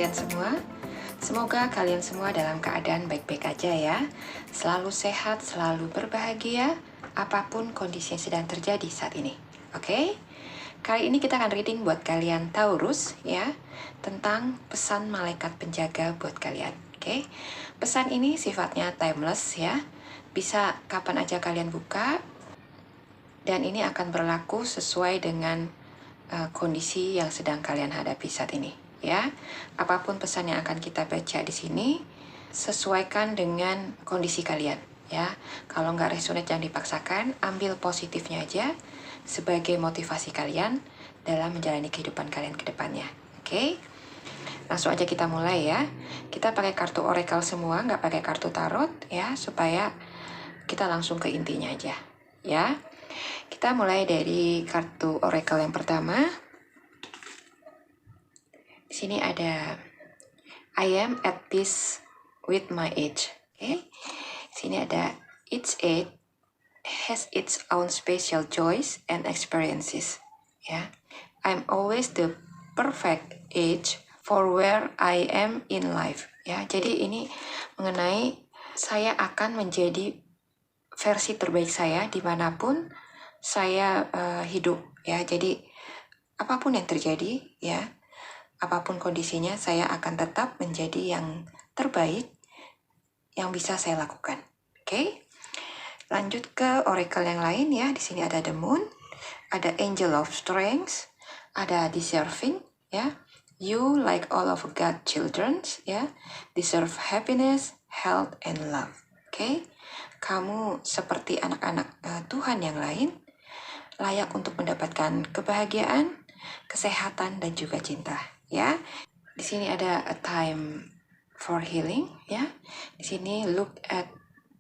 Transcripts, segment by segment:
kalian semua? Semoga kalian semua dalam keadaan baik-baik aja ya. Selalu sehat, selalu berbahagia, apapun kondisi yang sedang terjadi saat ini. Oke? Kali ini kita akan reading buat kalian Taurus ya, tentang pesan malaikat penjaga buat kalian. Oke? Pesan ini sifatnya timeless ya. Bisa kapan aja kalian buka, dan ini akan berlaku sesuai dengan kondisi yang sedang kalian hadapi saat ini ya. Apapun pesan yang akan kita baca di sini, sesuaikan dengan kondisi kalian ya. Kalau nggak resonate jangan dipaksakan, ambil positifnya aja sebagai motivasi kalian dalam menjalani kehidupan kalian ke depannya. Oke? Langsung aja kita mulai ya. Kita pakai kartu oracle semua, nggak pakai kartu tarot ya, supaya kita langsung ke intinya aja ya. Kita mulai dari kartu oracle yang pertama. Di sini ada I am at peace with my age. Oke. Di sini ada each age has its own special joys and experiences. Ya. I'm always the perfect age for where I am in life. Ya, jadi ini mengenai saya akan menjadi versi terbaik saya dimanapun saya hidup ya. Jadi apapun yang terjadi ya, apapun kondisinya, saya akan tetap menjadi yang terbaik yang bisa saya lakukan. Oke? Lanjut ke oracle yang lain ya. Di sini ada the moon, ada angel of strength, ada deserving ya. You like all of God children ya, deserve happiness, health and love. Oke? Kamu seperti anak-anak Tuhan yang lain, layak untuk mendapatkan kebahagiaan, kesehatan dan juga cinta ya. Di sini ada a time for healing ya. Di sini look at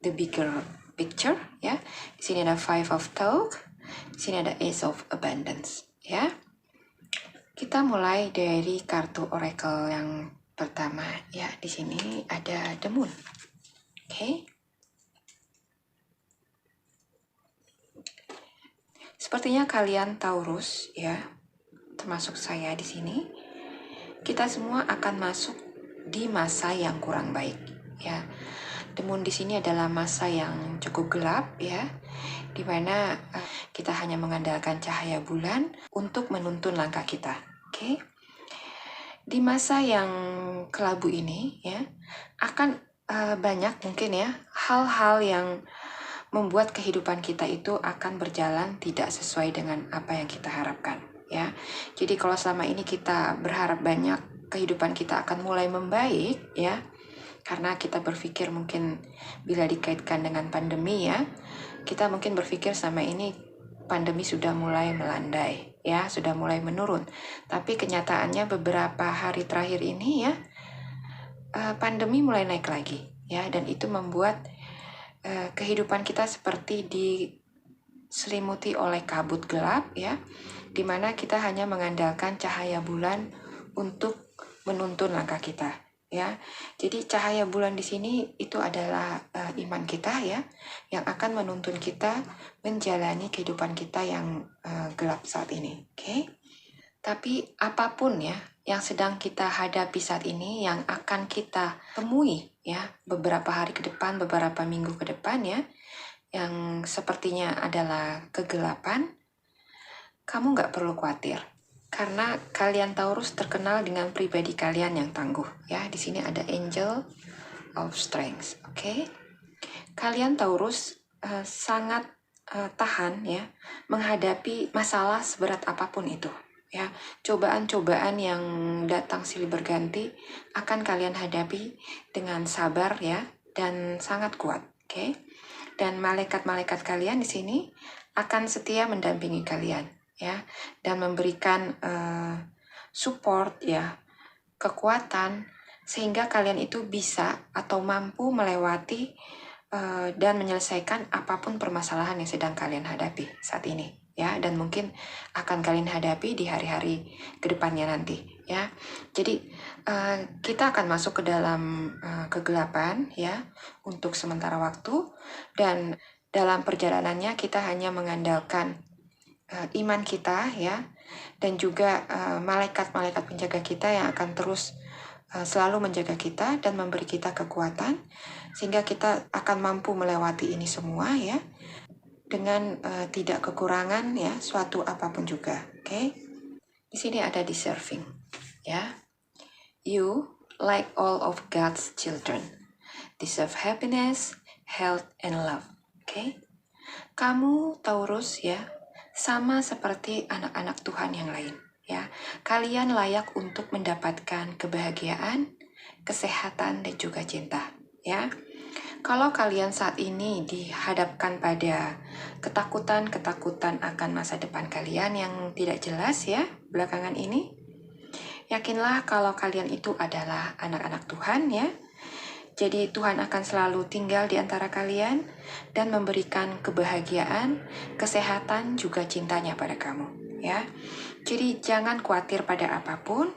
the bigger picture ya. Di sini ada five of thought. Di sini ada ace of abundance ya. Kita mulai dari kartu oracle yang pertama ya. Di sini ada the moon. Oke. Sepertinya kalian Taurus ya, termasuk saya di sini, kita semua akan masuk di masa yang kurang baik ya. The moon di sini adalah masa yang cukup gelap ya, di mana kita hanya mengandalkan cahaya bulan untuk menuntun langkah kita. Oke. Di masa yang kelabu ini ya, akan banyak mungkin ya hal-hal yang membuat kehidupan kita itu akan berjalan tidak sesuai dengan apa yang kita harapkan ya. Jadi kalau selama ini kita berharap banyak kehidupan kita akan mulai membaik ya, karena kita berpikir mungkin bila dikaitkan dengan pandemi ya, kita mungkin berpikir selama ini pandemi sudah mulai melandai ya, sudah mulai menurun. Tapi kenyataannya beberapa hari terakhir ini ya, pandemi mulai naik lagi ya, dan itu membuat kehidupan kita seperti diselimuti oleh kabut gelap ya, dimana kita hanya mengandalkan cahaya bulan untuk menuntun langkah kita ya. Jadi cahaya bulan di sini itu adalah iman kita ya, yang akan menuntun kita menjalani kehidupan kita yang gelap saat ini. Oke? Tapi apapun ya yang sedang kita hadapi saat ini, yang akan kita temui ya beberapa hari ke depan, beberapa minggu ke depan ya, yang sepertinya adalah kegelapan, kamu nggak perlu khawatir. Karena kalian Taurus terkenal dengan pribadi kalian yang tangguh ya. Di sini ada angel of strength. Oke? Kalian Taurus sangat tahan ya menghadapi masalah seberat apapun itu. Ya, cobaan-cobaan yang datang silih berganti akan kalian hadapi dengan sabar ya, dan sangat kuat, oke? Dan malaikat-malaikat kalian di sini akan setia mendampingi kalian ya, dan memberikan support ya, kekuatan, sehingga kalian itu bisa atau mampu melewati dan menyelesaikan apapun permasalahan yang sedang kalian hadapi saat ini ya, dan mungkin akan kalian hadapi di hari-hari kedepannya nanti ya. Jadi kita akan masuk ke dalam kegelapan ya untuk sementara waktu, dan dalam perjalanannya kita hanya mengandalkan iman kita ya, dan juga malaikat-malaikat penjaga kita yang akan terus selalu menjaga kita dan memberi kita kekuatan sehingga kita akan mampu melewati ini semua ya dengan tidak kekurangan ya suatu apapun juga. Oke. Di sini ada deserving ya. You, like all of God's children, deserve happiness, health, and love. Oke. Kamu Taurus ya, sama seperti anak-anak Tuhan yang lain ya. Kalian layak untuk mendapatkan kebahagiaan, kesehatan, dan juga cinta ya. Kalau kalian saat ini dihadapkan pada ketakutan akan masa depan kalian yang tidak jelas ya belakangan ini, yakinlah kalau kalian itu adalah anak-anak Tuhan ya. Jadi Tuhan akan selalu tinggal di antara kalian dan memberikan kebahagiaan, kesehatan, juga cintanya pada kamu ya. Jadi jangan khawatir pada apapun,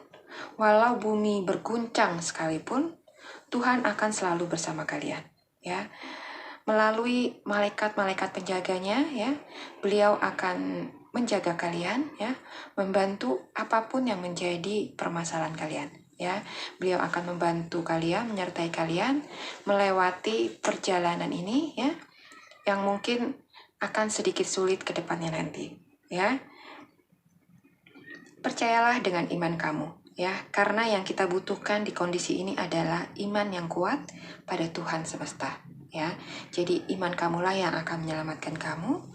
walau bumi berguncang sekalipun, Tuhan akan selalu bersama kalian ya. Melalui malaikat-malaikat penjaganya ya, beliau akan menjaga kalian ya, membantu apapun yang menjadi permasalahan kalian ya. Beliau akan membantu kalian, menyertai kalian melewati perjalanan ini ya, yang mungkin akan sedikit sulit ke depannya nanti ya. Percayalah dengan iman kamu ya, karena yang kita butuhkan di kondisi ini adalah iman yang kuat pada Tuhan semesta ya. Jadi iman kamulah yang akan menyelamatkan kamu.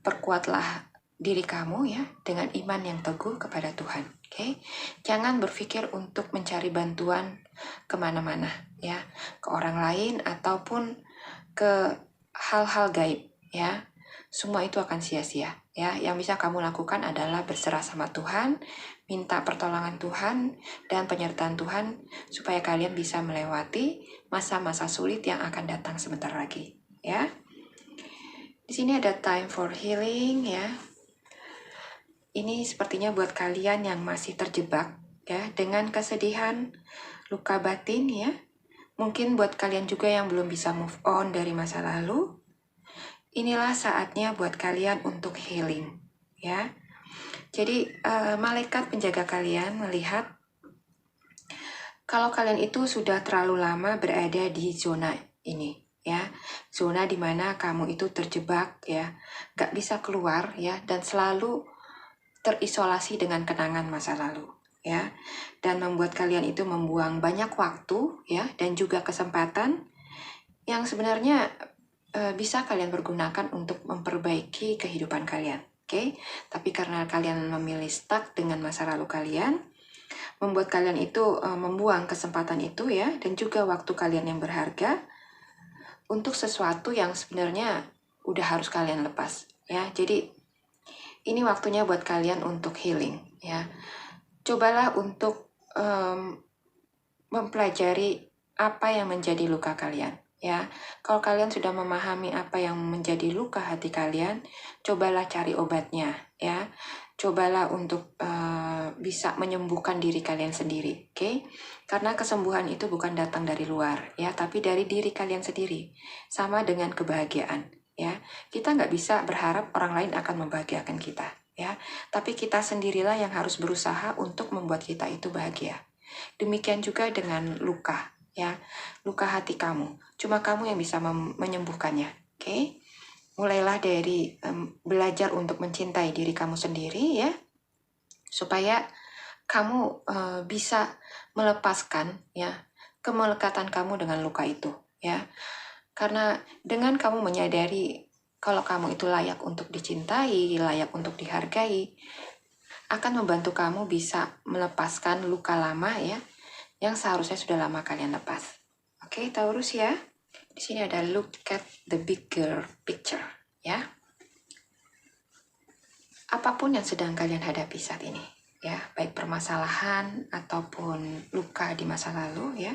Perkuatlah diri kamu ya dengan iman yang teguh kepada Tuhan. Oke, jangan berpikir untuk mencari bantuan kemana-mana ya, ke orang lain ataupun ke hal-hal gaib ya. Semua itu akan sia-sia ya. Yang bisa kamu lakukan adalah berserah sama Tuhan, minta pertolongan Tuhan dan penyertaan Tuhan supaya kalian bisa melewati masa-masa sulit yang akan datang sebentar lagi ya. Di sini ada time for healing ya. Ini sepertinya buat kalian yang masih terjebak ya dengan kesedihan, luka batin ya. Mungkin buat kalian juga yang belum bisa move on dari masa lalu. Inilah saatnya buat kalian untuk healing ya. Jadi malaikat penjaga kalian melihat kalau kalian itu sudah terlalu lama berada di zona ini ya, zona dimana kamu itu terjebak ya, gak bisa keluar ya, dan selalu terisolasi dengan kenangan masa lalu ya, dan membuat kalian itu membuang banyak waktu ya dan juga kesempatan yang sebenarnya bisa kalian pergunakan untuk memperbaiki kehidupan kalian. Oke, tapi karena kalian memilih stuck dengan masa lalu kalian, membuat kalian itu membuang kesempatan itu ya, dan juga waktu kalian yang berharga untuk sesuatu yang sebenarnya udah harus kalian lepas ya. Jadi ini waktunya buat kalian untuk healing ya. Cobalah untuk mempelajari apa yang menjadi luka kalian ya. Kalau kalian sudah memahami apa yang menjadi luka hati kalian, cobalah cari obatnya ya. Cobalah untuk bisa menyembuhkan diri kalian sendiri, oke? Karena kesembuhan itu bukan datang dari luar ya, tapi dari diri kalian sendiri. Sama dengan kebahagiaan ya. Kita nggak bisa berharap orang lain akan membahagiakan kita ya, tapi kita sendirilah yang harus berusaha untuk membuat kita itu bahagia. Demikian juga dengan luka ya, luka hati kamu. Cuma kamu yang bisa menyembuhkannya, oke? Mulailah dari belajar untuk mencintai diri kamu sendiri ya, supaya kamu bisa melepaskan ya kemelekatan kamu dengan luka itu ya. Karena dengan kamu menyadari kalau kamu itu layak untuk dicintai, layak untuk dihargai, akan membantu kamu bisa melepaskan luka lama ya, yang seharusnya sudah lama kalian lepas. Oke, Taurus ya. Di sini ada look at the bigger picture ya. Apapun yang sedang kalian hadapi saat ini ya, baik permasalahan ataupun luka di masa lalu ya,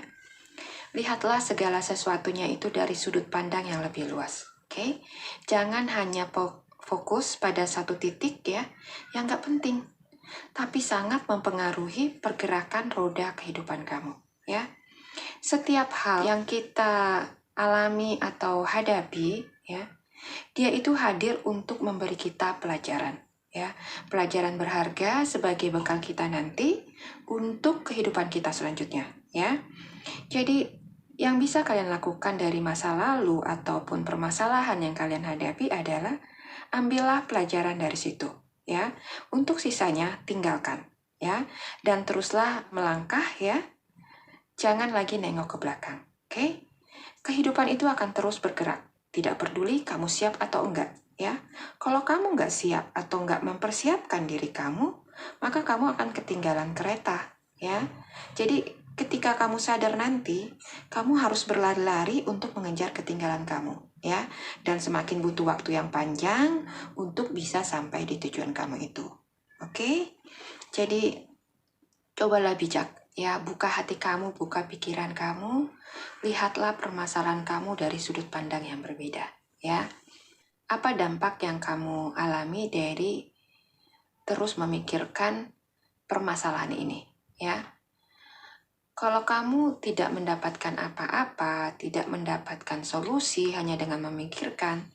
lihatlah segala sesuatunya itu dari sudut pandang yang lebih luas. Oke, jangan hanya fokus pada satu titik ya, yang gak penting, tapi sangat mempengaruhi pergerakan roda kehidupan kamu ya. Setiap hal yang kita alami atau hadapi ya, dia itu hadir untuk memberi kita pelajaran ya, pelajaran berharga sebagai bekal kita nanti untuk kehidupan kita selanjutnya ya. Jadi yang bisa kalian lakukan dari masa lalu ataupun permasalahan yang kalian hadapi adalah ambillah pelajaran dari situ, ya. Untuk sisanya tinggalkan, ya. Dan teruslah melangkah, ya. Jangan lagi nengok ke belakang, oke? Kehidupan itu akan terus bergerak, tidak peduli kamu siap atau enggak, ya. Kalau kamu enggak siap atau enggak mempersiapkan diri kamu, maka kamu akan ketinggalan kereta, ya. Jadi ketika kamu sadar nanti, kamu harus berlari-lari untuk mengejar ketinggalan kamu, ya. Dan semakin butuh waktu yang panjang untuk bisa sampai di tujuan kamu itu. Oke? Jadi cobalah bijak, ya. Buka hati kamu, buka pikiran kamu. Lihatlah permasalahan kamu dari sudut pandang yang berbeda, ya. Apa dampak yang kamu alami dari terus memikirkan permasalahan ini, ya. Kalau kamu tidak mendapatkan apa-apa, tidak mendapatkan solusi hanya dengan memikirkan,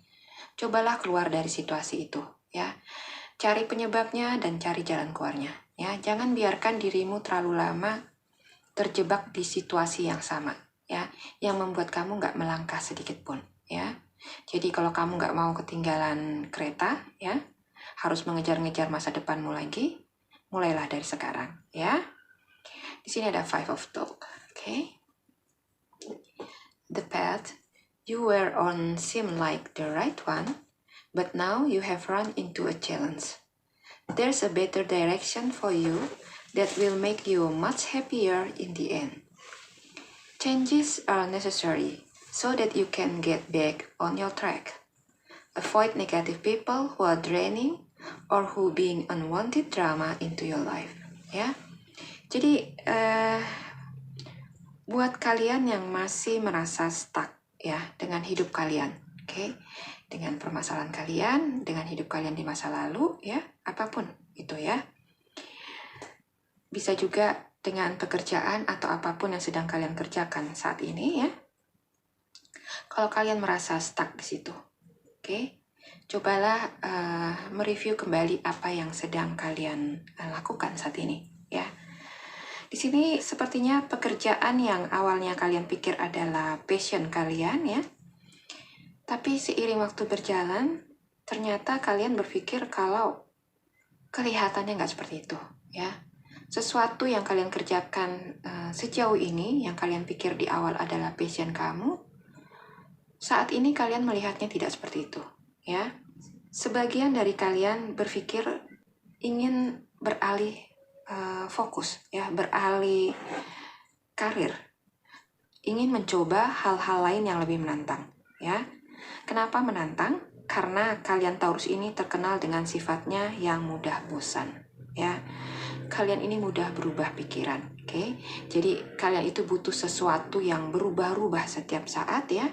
cobalah keluar dari situasi itu, ya. Cari penyebabnya dan cari jalan keluarnya, ya. Jangan biarkan dirimu terlalu lama terjebak di situasi yang sama, ya, yang membuat kamu nggak melangkah sedikit pun, ya. Jadi kalau kamu nggak mau ketinggalan kereta, ya, harus mengejar-ngejar masa depanmu lagi, mulailah dari sekarang, ya. Di sini ada 5 of Talk, okay? The path you were on seemed like the right one, but now you have run into a challenge. There's a better direction for you that will make you much happier in the end. Changes are necessary so that you can get back on your track. Avoid negative people who are draining or who bring unwanted drama into your life, ya. Jadi buat kalian yang masih merasa stuck, ya, dengan hidup kalian, oke? Dengan permasalahan kalian, dengan hidup kalian di masa lalu, ya, apapun itu, ya. Bisa juga dengan pekerjaan atau apapun yang sedang kalian kerjakan saat ini, ya. Kalau kalian merasa stuck di situ, oke? Cobalah mereview kembali apa yang sedang kalian lakukan saat ini, ya. Di sini sepertinya pekerjaan yang awalnya kalian pikir adalah passion kalian, ya. Tapi seiring waktu berjalan, ternyata kalian berpikir kalau kelihatannya nggak seperti itu, ya. Sesuatu yang kalian kerjakan sejauh ini, yang kalian pikir di awal adalah passion kamu, saat ini kalian melihatnya tidak seperti itu, ya. Sebagian dari kalian berpikir ingin beralih fokus, ya, beralih karir, ingin mencoba hal-hal lain yang lebih menantang, ya. Kenapa menantang? Karena kalian Taurus ini terkenal dengan sifatnya yang mudah bosan, ya. Kalian ini mudah berubah pikiran, oke? Jadi kalian itu butuh sesuatu yang berubah-ubah setiap saat, ya,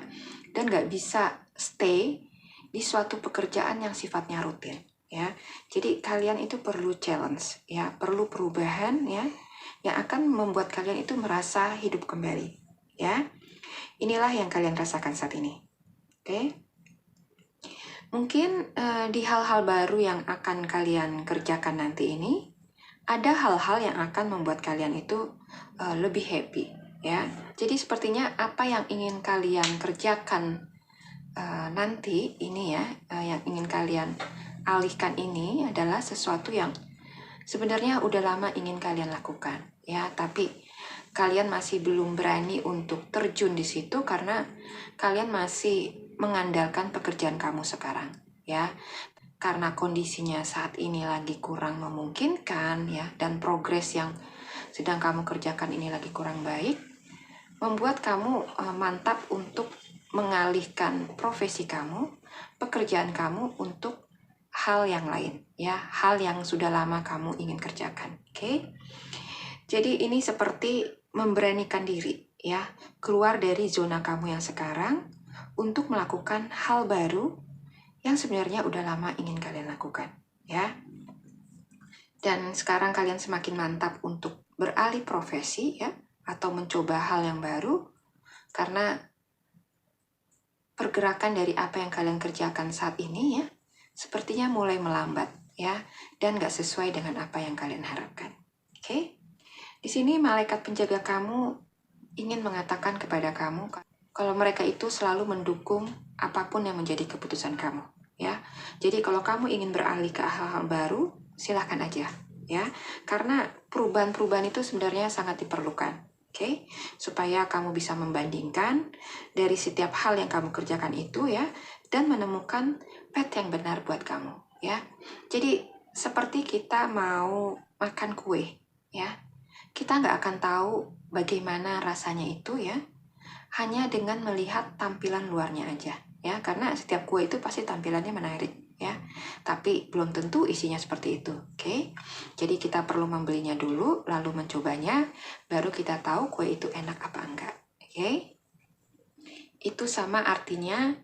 dan nggak bisa stay di suatu pekerjaan yang sifatnya rutin, ya. Jadi kalian itu perlu challenge, ya, perlu perubahan, ya, yang akan membuat kalian itu merasa hidup kembali, ya. Inilah yang kalian rasakan saat ini, oke? Mungkin di hal-hal baru yang akan kalian kerjakan nanti ini, ada hal-hal yang akan membuat kalian itu lebih happy, ya. Jadi sepertinya apa yang ingin kalian kerjakan nanti ini, ya, yang ingin kalian alihkan ini adalah sesuatu yang sebenarnya udah lama ingin kalian lakukan, ya, tapi kalian masih belum berani untuk terjun di situ karena kalian masih mengandalkan pekerjaan kamu sekarang, ya. Karena kondisinya saat ini lagi kurang memungkinkan, ya, dan progres yang sedang kamu kerjakan ini lagi kurang baik, membuat kamu mantap untuk mengalihkan profesi kamu, pekerjaan kamu untuk hal yang lain, ya, hal yang sudah lama kamu ingin kerjakan, oke? Jadi ini seperti memberanikan diri, ya, keluar dari zona kamu yang sekarang untuk melakukan hal baru yang sebenarnya udah lama ingin kalian lakukan, ya. Dan sekarang kalian semakin mantap untuk beralih profesi, ya, atau mencoba hal yang baru karena pergerakan dari apa yang kalian kerjakan saat ini, ya, sepertinya mulai melambat, ya, dan gak sesuai dengan apa yang kalian harapkan. Oke? Di sini malaikat penjaga kamu ingin mengatakan kepada kamu kalau mereka itu selalu mendukung apapun yang menjadi keputusan kamu, ya. Jadi kalau kamu ingin beralih ke hal-hal baru, silahkan aja, ya. Karena perubahan-perubahan itu sebenarnya sangat diperlukan, oke? Supaya kamu bisa membandingkan dari setiap hal yang kamu kerjakan itu, ya, dan menemukan path yang benar buat kamu, ya. Jadi seperti kita mau makan kue, ya. Kita nggak akan tahu bagaimana rasanya itu, ya, hanya dengan melihat tampilan luarnya aja, ya, karena setiap kue itu pasti tampilannya menarik, ya, tapi belum tentu isinya seperti itu, oke? Jadi kita perlu membelinya dulu, lalu mencobanya, baru kita tahu kue itu enak apa enggak, oke? Itu sama artinya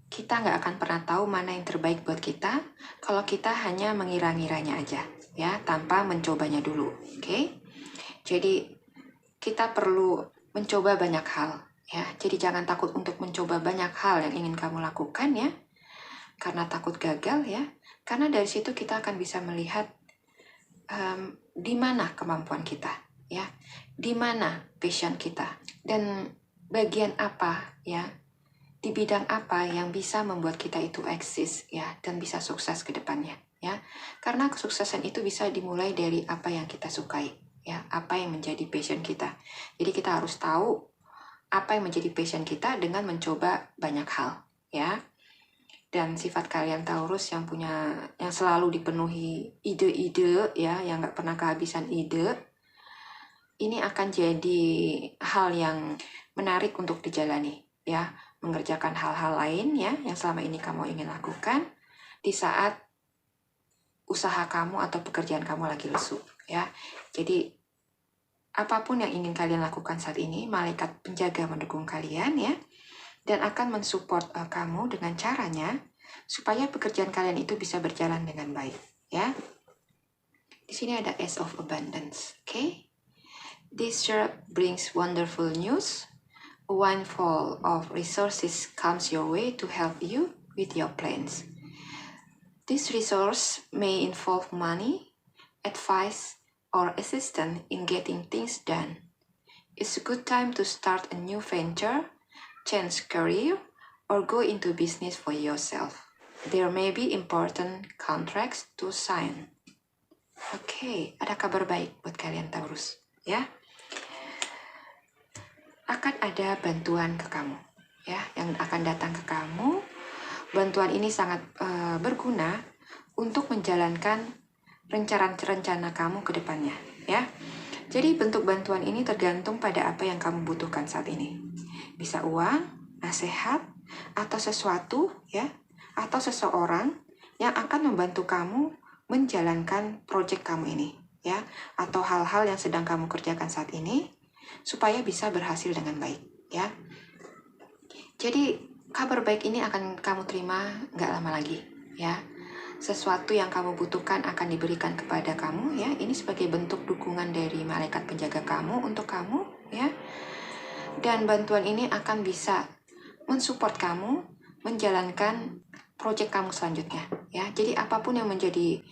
kita nggak akan pernah tahu mana yang terbaik buat kita kalau kita hanya mengira-ngiranya aja, ya, tanpa mencobanya dulu, oke? Jadi kita perlu mencoba banyak hal, ya. Jadi jangan takut untuk mencoba banyak hal yang ingin kamu lakukan, ya. Karena takut gagal, ya. Karena dari situ kita akan bisa melihat di mana kemampuan kita, ya. Di mana passion kita dan bagian apa, ya. Di bidang apa yang bisa membuat kita itu eksis, ya, dan bisa sukses ke depannya, ya. Karena kesuksesan itu bisa dimulai dari apa yang kita sukai, ya, apa yang menjadi passion kita. Jadi kita harus tahu apa yang menjadi passion kita dengan mencoba banyak hal, ya. Dan sifat kalian Taurus yang selalu dipenuhi ide-ide, ya, yang nggak pernah kehabisan ide, ini akan jadi hal yang menarik untuk dijalani, ya, mengerjakan hal-hal lain, ya, yang selama ini kamu ingin lakukan di saat usaha kamu atau pekerjaan kamu lagi lesu, ya. Jadi apapun yang ingin kalian lakukan saat ini, malaikat penjaga mendukung kalian, ya, dan akan mensupport kamu dengan caranya supaya pekerjaan kalian itu bisa berjalan dengan baik, ya. Di sini ada Ace of Abundance, oke? This year brings wonderful news. A windfall of resources comes your way to help you with your plans. This resource may involve money, advice, or assistance in getting things done. It's a good time to start a new venture, change career, or go into business for yourself. There may be important contracts to sign. Oke, ada kabar baik buat kalian Taurus, ya. Akan ada bantuan ke kamu, ya, yang akan datang ke kamu. Bantuan ini sangat berguna untuk menjalankan rencana-rencana kamu ke depannya, ya. Jadi bentuk bantuan ini tergantung pada apa yang kamu butuhkan saat ini. Bisa uang, nasihat, atau sesuatu, ya, atau seseorang yang akan membantu kamu menjalankan proyek kamu ini, ya, atau hal-hal yang sedang kamu kerjakan saat ini supaya bisa berhasil dengan baik, ya. Jadi kabar baik ini akan kamu terima nggak lama lagi, ya. Sesuatu yang kamu butuhkan akan diberikan kepada kamu, ya. Ini sebagai bentuk dukungan dari malaikat penjaga kamu untuk kamu, ya. Dan bantuan ini akan bisa mensupport kamu menjalankan proyek kamu selanjutnya, ya. Jadi apapun yang menjadi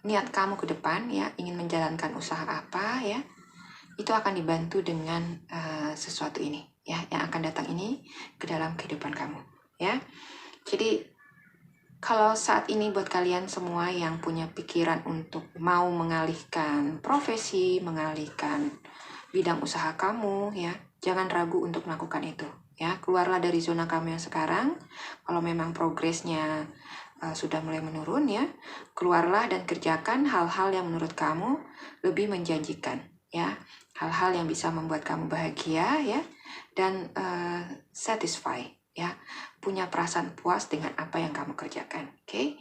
niat kamu ke depan, ya, ingin menjalankan usaha apa, ya, itu akan dibantu dengan sesuatu ini, ya, yang akan datang ini ke dalam kehidupan kamu, ya. Jadi kalau saat ini buat kalian semua yang punya pikiran untuk mau mengalihkan profesi, mengalihkan bidang usaha kamu, ya, jangan ragu untuk melakukan itu, ya. Keluarlah dari zona kamu yang sekarang. Kalau memang progresnya sudah mulai menurun, ya, keluarlah dan kerjakan hal-hal yang menurut kamu lebih menjanjikan, ya. Hal-hal yang bisa membuat kamu bahagia, ya, dan satisfy, ya, punya perasaan puas dengan apa yang kamu kerjakan, oke?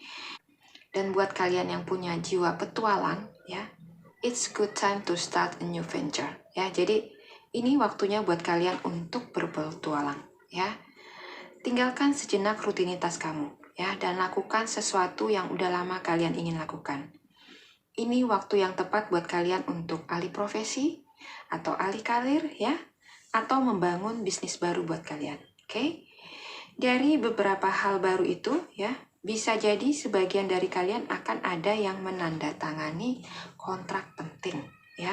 Dan buat kalian yang punya jiwa petualang, ya, it's good time to start a new venture, ya. Jadi ini waktunya buat kalian untuk berpetualang, ya. Tinggalkan sejenak rutinitas kamu, ya, dan lakukan sesuatu yang udah lama kalian ingin lakukan. Ini waktu yang tepat buat kalian untuk alih profesi atau alih karir, ya, atau membangun bisnis baru buat kalian, oke? Dari beberapa hal baru itu, ya, bisa jadi sebagian dari kalian akan ada yang menandatangani kontrak penting, ya.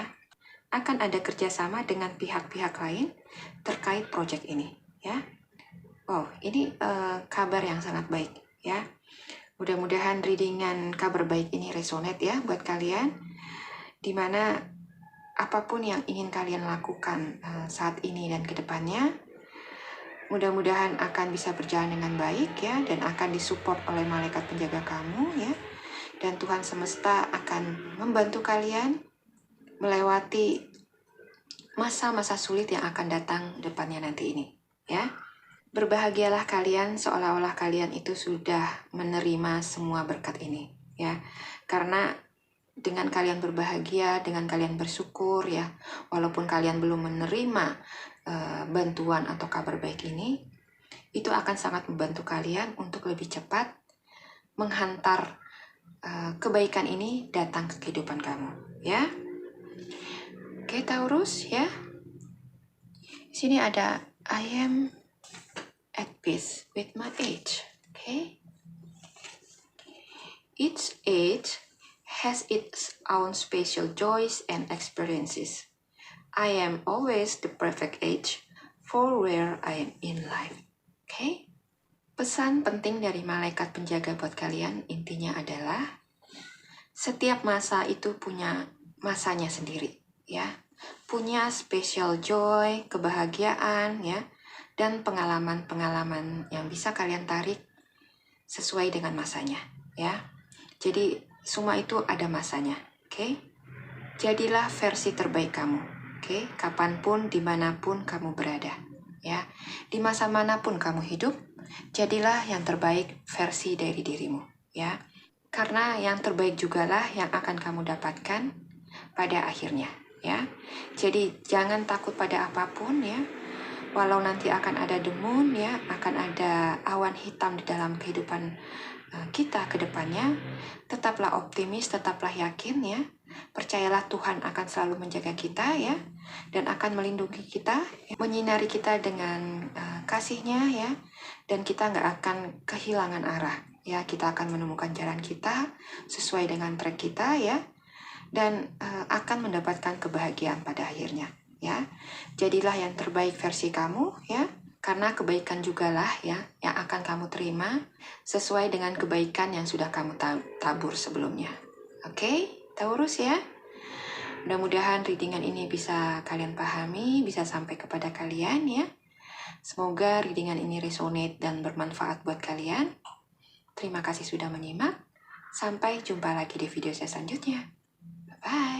akan ada kerjasama dengan pihak-pihak lain terkait proyek ini, ya. Oh, ini kabar yang sangat baik, ya. Mudah-mudahan readingan kabar baik ini resonate ya buat kalian, dimana apapun yang ingin kalian lakukan saat ini dan kedepannya, mudah-mudahan akan bisa berjalan dengan baik ya, dan akan disupport oleh malaikat penjaga kamu ya. Dan Tuhan semesta akan membantu kalian melewati masa-masa sulit yang akan datang depannya nanti ini ya. Berbahagialah kalian seolah-olah kalian itu sudah menerima semua berkat ini ya. Karena dengan kalian berbahagia, dengan kalian bersyukur ya, walaupun kalian belum menerima bantuan atau kabar baik ini, itu akan sangat membantu kalian untuk lebih cepat menghantar kebaikan ini datang ke kehidupan kamu ya. Oke, Taurus ya. Sini ada I am at peace with my age. Okay. Each age has its own special joys and experiences. I am always the perfect age for where I am in life. Okay. Pesan penting dari malaikat penjaga buat kalian intinya adalah setiap masa itu punya masanya sendiri ya. Punya special joy, kebahagiaan ya, dan pengalaman-pengalaman yang bisa kalian tarik sesuai dengan masanya ya. Jadi semua itu ada masanya, oke? Jadilah versi terbaik kamu, oke? Kapanpun, dimanapun kamu berada ya. Di masa manapun kamu hidup, jadilah yang terbaik versi dari dirimu ya. Karena yang terbaik jugalah yang akan kamu dapatkan pada akhirnya ya. Jadi jangan takut pada apapun ya. Walau nanti akan ada demun ya, akan ada awan hitam di dalam kehidupan kita ke depannya, tetaplah optimis, tetaplah yakin ya. Percayalah Tuhan akan selalu menjaga kita ya, dan akan melindungi kita, menyinari kita dengan kasih-Nya ya, dan kita nggak akan kehilangan arah ya. Kita akan menemukan jalan kita sesuai dengan track kita ya, dan akan mendapatkan kebahagiaan pada akhirnya ya. Jadilah yang terbaik versi kamu ya, karena kebaikan jugalah ya yang akan kamu terima sesuai dengan kebaikan yang sudah kamu tabur sebelumnya. Oke, Taurus ya. Mudah-mudahan readingan ini bisa kalian pahami, bisa sampai kepada kalian ya. Semoga readingan ini resonate dan bermanfaat buat kalian. Terima kasih sudah menyimak. Sampai jumpa lagi di video saya selanjutnya. Bye-bye.